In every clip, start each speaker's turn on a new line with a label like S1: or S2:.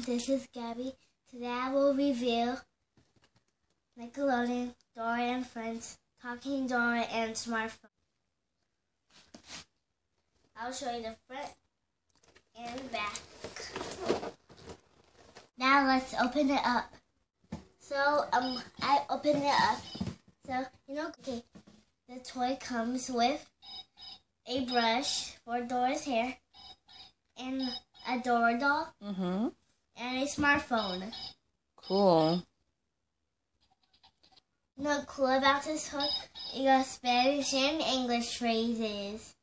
S1: this is Gabby. Today I will review Nickelodeon, Dora and Friends, Talking Dora and Smartphone. I'll show you the front and back. Now let's open it up. So I opened it up. So okay, the toy comes with a brush for Dora's hair and a Dora doll and a smartphone.
S2: Cool.
S1: What's cool about this toy? You got Spanish and English phrases.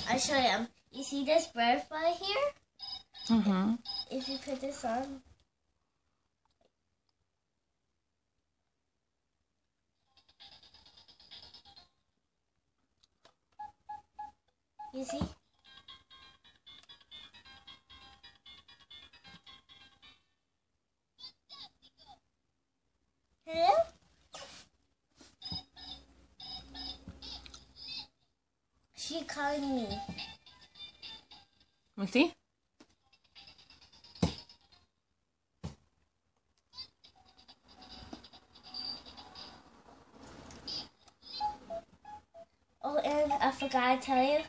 S1: I'll show you. You see this butterfly here? If you put this on. You see? Hello? She's calling me.
S2: Let me see.
S1: Oh, and I forgot to tell you.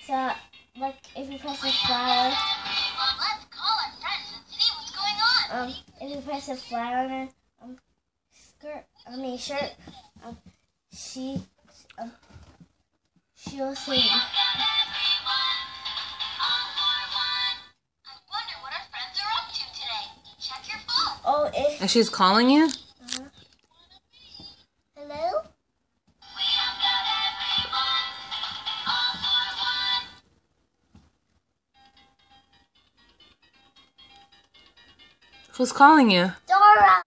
S1: So, look, if you press the flower.
S3: Let's call our friends and see what's going on.
S1: If you press the flower on her shirt, she'll sing.
S3: I wonder what our friends are up to today. Check your phone.
S1: Oh,
S2: And she's calling you?
S1: Hello?
S2: Who's calling you?
S1: Dora!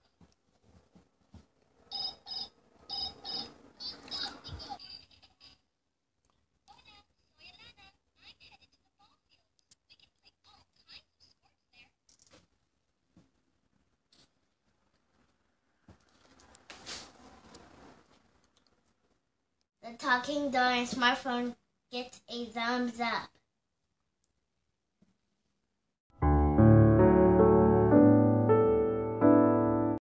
S1: The Talking Dora and Smartphone gets a thumbs up.